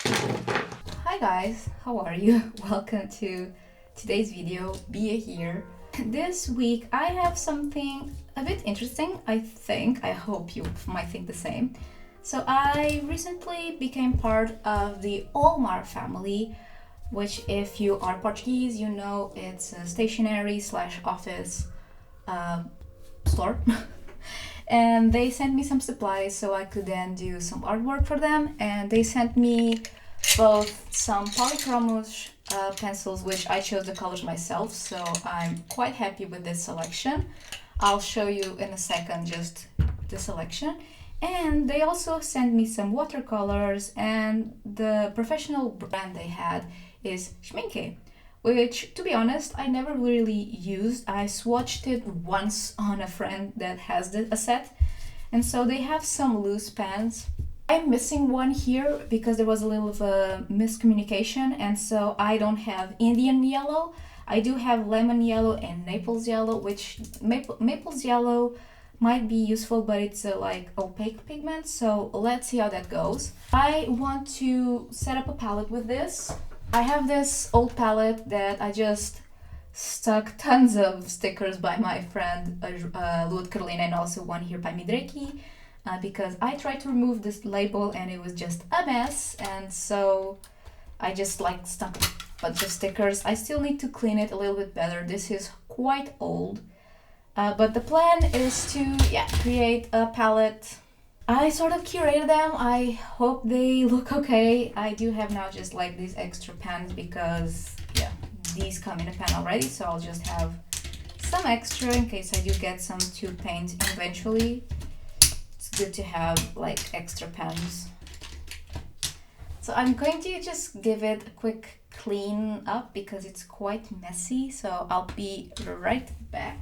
Hi guys, how are you? Welcome to today's video. Bia here. This week I have something a bit interesting, I think. I hope you might think the same. So I recently became part of the Olmar family, which if you are Portuguese, you know it's a stationery slash office store. And they sent me some supplies so I could then do some artwork for them, and they sent me both some Polychromos pencils, which I chose the colors myself, so I'm quite happy with this selection. I'll show you in a second just the selection. And they also sent me some watercolors, and the professional brand they had is Schmincke, which, to be honest, I never really used. I swatched it once on a friend that has a set, and so they have some loose pens. I'm missing one here because there was a little of a miscommunication, and so I don't have Indian yellow. I do have lemon yellow and Naples yellow, which Naples yellow might be useful, but it's a like opaque pigment, so let's see how that goes. I want to set up a palette with this. I have this old palette that I just stuck tons of stickers by my friend Lud Carolina, and also one here by Midreki, because I tried to remove this label and it was just a mess, and so I just like stuck a bunch of stickers. I still need to clean it a little bit better. This is quite old, but the plan is to create a palette. I sort of curated them. I hope they look okay. I do have now just like these extra pens because these come in a pen already, so I'll just have some extra in case I do get some to paint eventually. It's good to have like extra pens. So I'm going to just give it a quick clean up because it's quite messy, so I'll be right back.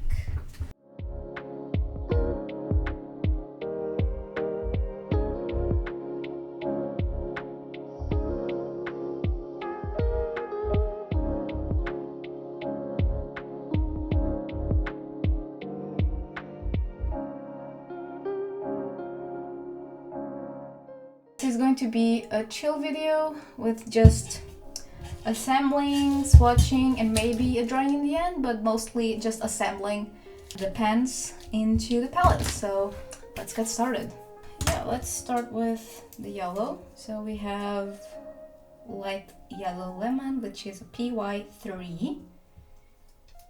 This is going to be a chill video with just assembling, swatching, and maybe a drawing in the end, but mostly just assembling the pens into the palette. So let's get started. Let's start with the yellow. So we have light yellow lemon, which is a PY3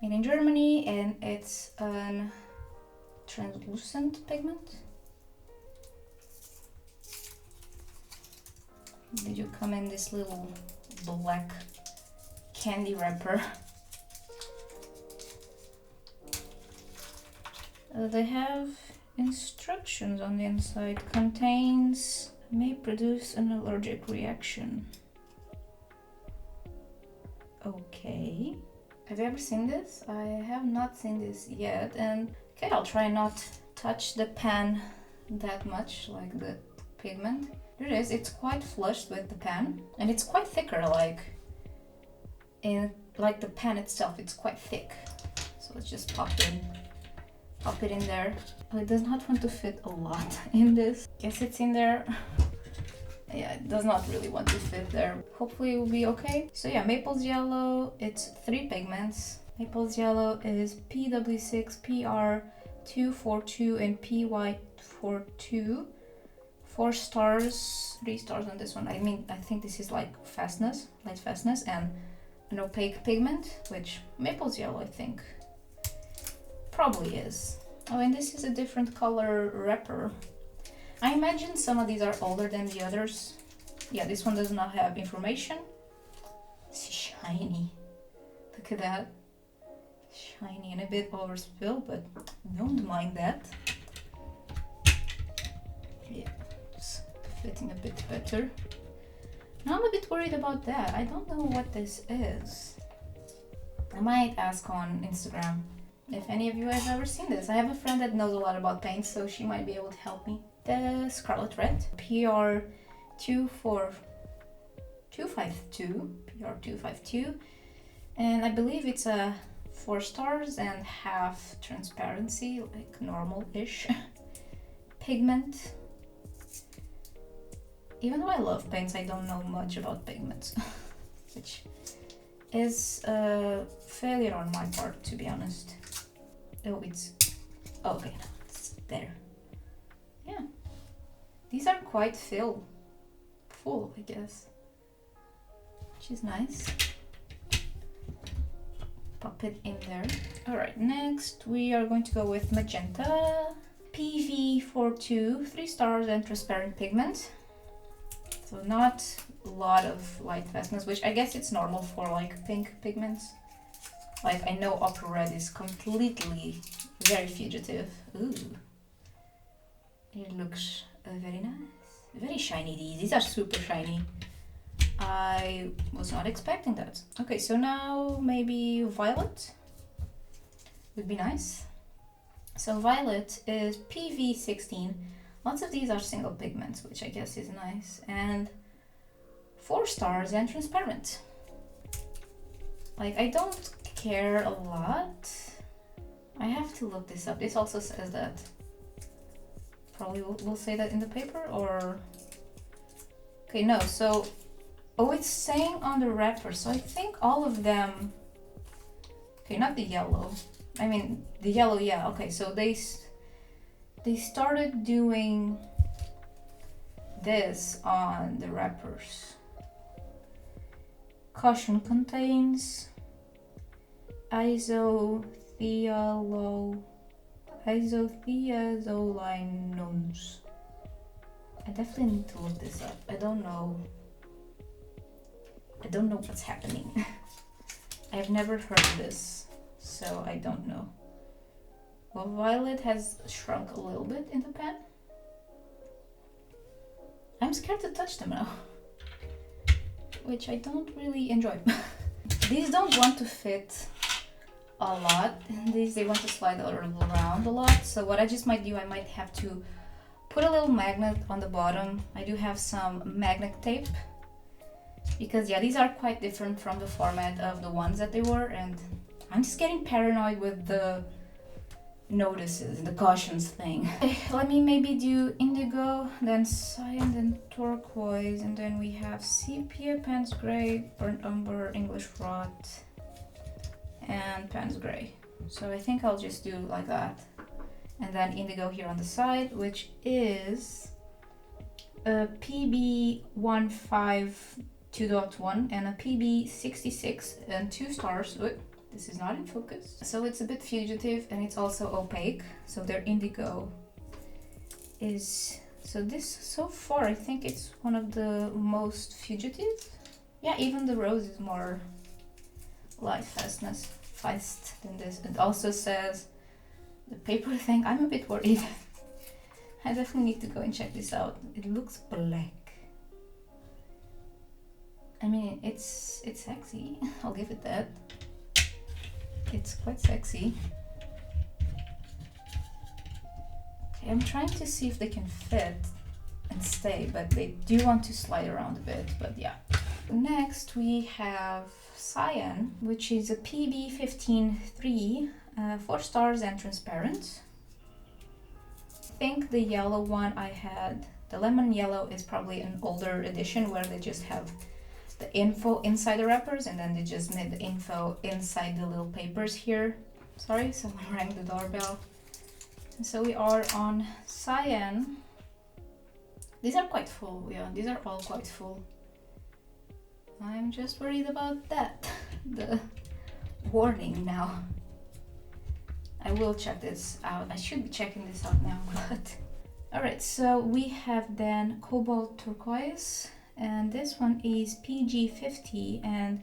made in Germany, and it's a translucent pigment. They do come in this little black candy wrapper. They have instructions on the inside. Contains, may produce an allergic reaction. Okay. Have you ever seen this? I have not seen this yet, and okay, I'll try not touch the pen that much, like the pigment. There it is. It's quite flushed with the pen, and it's quite thicker, like the pen itself. It's quite thick. So let's just pop it in there. It does not want to fit a lot in this. Guess it's in there. Yeah, it does not really want to fit there. Hopefully it will be okay. So yeah, Maples Yellow, it's 3 pigments. Maples Yellow is PW6, PR242, and PY42. 4 stars, 3 stars on this one. I mean, I think this is like fastness, light fastness, and an opaque pigment, which Maples Yellow, I think, probably is. Oh, and this is a different color wrapper. I imagine some of these are older than the others. Yeah, this one does not have information. It's shiny. Look at that. Shiny and a bit overspilled, but don't mind that. Yeah, it's fitting a bit better. Now I'm a bit worried about that. I don't know what this is. I might ask on Instagram if any of you have ever seen this. I have a friend that knows a lot about paint, so she might be able to help me. The Scarlet Red, PR252, and I believe it's a 4 stars and half transparency, like normal-ish pigment. Even though I love paints, I don't know much about pigments, which is a failure on my part, to be honest. Oh, okay, it's there. Yeah, these are quite full, I guess, which is nice. Pop it in there. All right, next we are going to go with magenta. PV42, 3 stars and transparent pigment. So not a lot of light fastness, which I guess it's normal for like pink pigments. Like I know Opera Red is completely very fugitive. Ooh, it looks very nice, very shiny. These are super shiny. I was not expecting that. Okay, so now maybe violet would be nice. So violet is PV16. Lots of these are single pigments, which I guess is nice. And 4 stars and transparent. Like, I don't care a lot. I have to look this up. This also says that. Probably will say that in the paper, or... Okay, no, so... Oh, it's saying on the wrapper, so I think all of them... Okay, not the yellow. I mean, the yellow, yeah, okay, so they started doing this on the wrappers. Caution contains isothiazolinones. I definitely need to look this up. I don't know what's happening. I've never heard of this, so I don't know. Well, violet has shrunk a little bit in the pen. I'm scared to touch them now, which I don't really enjoy. These don't want to fit a lot. These, they want to slide around a lot. So what I just might do, I might have to put a little magnet on the bottom. I do have some magnet tape, because yeah, these are quite different from the format of the ones that they were, and I'm just getting paranoid with the notices, the cautions thing. Okay, let me maybe do indigo, then cyan, then turquoise, and then we have sepia, Pans gray, burnt umber, English rot, and Pans gray. So I think I'll just do like that. And then indigo here on the side, which is a PB15 2.1 and a PB66 and 2 stars. This is not in focus. So it's a bit fugitive and it's also opaque. So their indigo is, so this so far I think it's one of the most fugitive. Yeah, even the rose is more light fast than this. It also says the paper thing, I'm a bit worried. I definitely need to go and check this out. It looks black. I mean, it's sexy. I'll give it that. It's quite sexy. Okay, I'm trying to see if they can fit and stay, but they do want to slide around a bit, but yeah. Next we have cyan, which is a PB15-3, 4 stars and transparent. I think the yellow one I had, the lemon yellow, is probably an older edition where they just have the info inside the wrappers and then they just made the info inside the little papers here. Sorry, someone rang the doorbell. And so we are on cyan. These are quite full, yeah, these are all quite full. I'm just worried about that. The warning now. I will check this out. I should be checking this out now, but... Alright, so we have then cobalt turquoise. And this one is PG50 and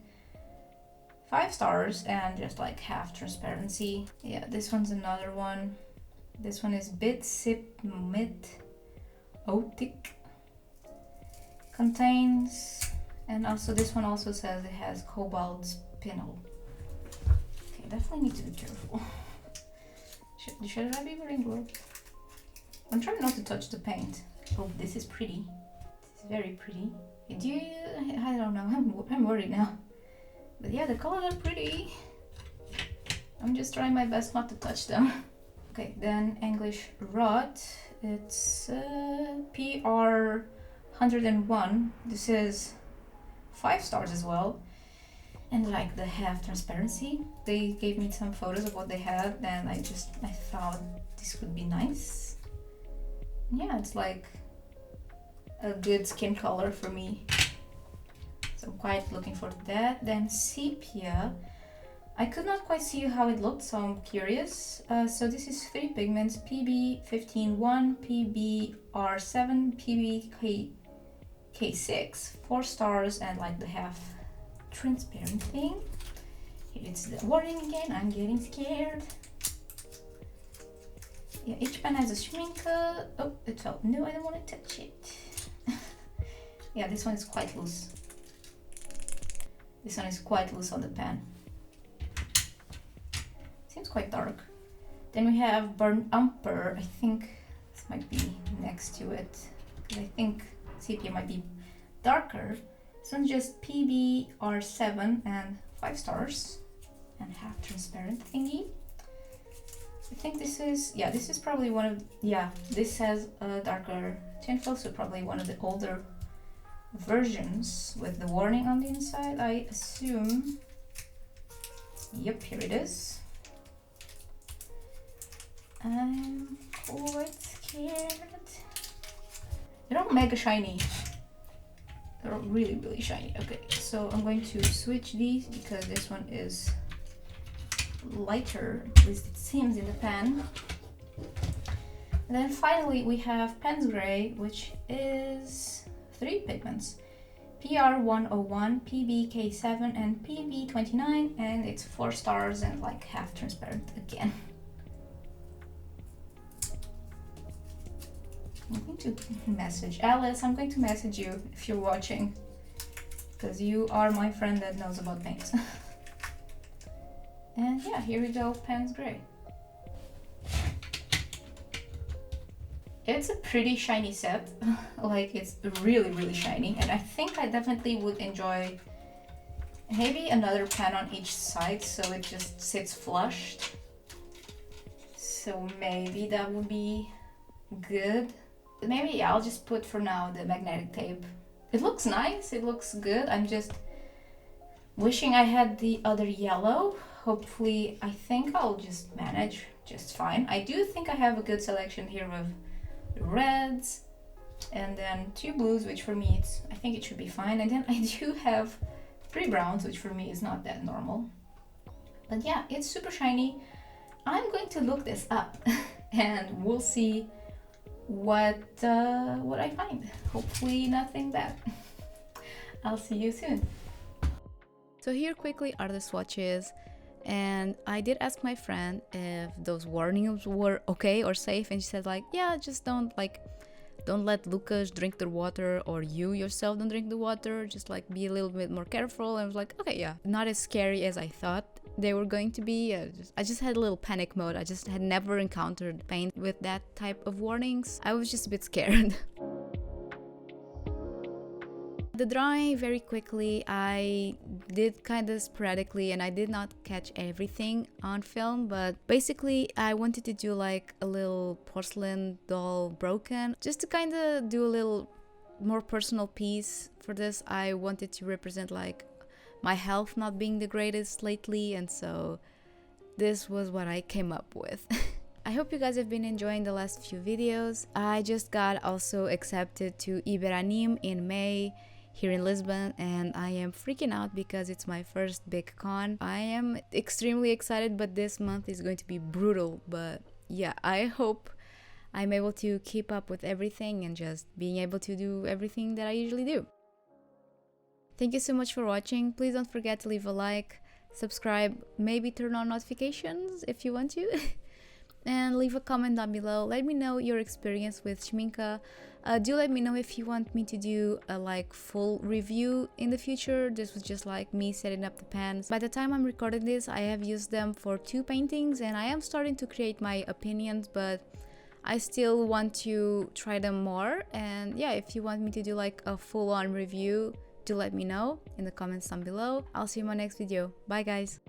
5 stars and just like half transparency. Yeah, this one's another one. This one is Bit Sip Mit Otic. Contains, and also this one also says it has cobalt spinel. Okay, definitely need to be careful. Should I be wearing gloves? I'm trying not to touch the paint. Oh, this is pretty. Very pretty. I don't know, I'm worried now. But yeah, the colors are pretty. I'm just trying my best not to touch them. Okay, then English rot. It's PR 101. This is 5 stars as well. And like the half transparency, they gave me some photos of what they had, and I thought this would be nice. Yeah, it's like a good skin color for me, so I'm quite looking forward to that. Then sepia, I could not quite see how it looked, so I'm curious. So this is 3 pigments: PB15-1, PBR7, PBK6, 4 stars, and like the half transparent thing. Here it's the warning again, I'm getting scared. Yeah, each pen has a Schmincke. Oh, it felt new, I don't want to touch it. Yeah, this one is quite loose. This one is quite loose on the pen. Seems quite dark. Then we have Burnt Umber. I think this might be next to it, because I think sepia might be darker. This one's just PBR7 and 5 stars and half transparent thingy. I think this is, yeah, this is probably one of, yeah, this has a darker tinfoil, so probably one of the older versions with the warning on the inside, I assume. Yep, here it is. I'm quite scared. They're all mega shiny. They're all really, really shiny. Okay, so I'm going to switch these because this one is lighter, at least it seems in the pen. And then finally we have Pens Gray, which is 3 pigments: PR101, PBK7, and PB29, and it's 4 stars and like half transparent again. I'm going to message Alice. I'm going to message you if you're watching, because you are my friend that knows about paint. And yeah, here we go, Pens Gray. It's a pretty shiny set. Like, it's really, really shiny, and I think I definitely would enjoy maybe another pen on each side so it just sits flushed. So maybe that would be good. Maybe I'll just put for now the magnetic tape. It looks nice, it looks good. I'm just wishing I had the other yellow. Hopefully, I think I'll just manage just fine. I do think I have a good selection here of reds and then 2 blues, which for me I think it should be fine. And then I do have 3 browns, which for me is not that normal. But yeah, it's super shiny. I'm going to look this up and we'll see what I find. Hopefully nothing bad. I'll see you soon. So here quickly are the swatches, and I did ask my friend if those warnings were okay or safe, and she said like, yeah, just don't let Lucas drink the water, or you yourself don't drink the water, just like be a little bit more careful. And I was like, okay, yeah, not as scary as I thought they were going to be. I just had a little panic mode. I just had never encountered paint with that type of warnings. I was just a bit scared. The drawing, very quickly, I did kind of sporadically and I did not catch everything on film, but basically I wanted to do like a little porcelain doll broken, just to kind of do a little more personal piece. For this I wanted to represent like my health not being the greatest lately, and so this was what I came up with. I hope you guys have been enjoying the last few videos. I just got also accepted to Iberanim in May here in Lisbon, and I am freaking out because it's my first big con. I am extremely excited, but this month is going to be brutal. But yeah, I hope I'm able to keep up with everything and just being able to do everything that I usually do. Thank you so much for watching. Please don't forget to leave a like, subscribe, maybe turn on notifications if you want to. And leave a comment down below. Let me know your experience with Schmincke. Do let me know if you want me to do a like full review in the future. This was just like me setting up the pans. By the time I'm recording this, I have used them for 2 paintings and I am starting to create my opinions, but I still want to try them more. And yeah, if you want me to do like a full-on review, do let me know in the comments down below. I'll see you in my next video. Bye guys.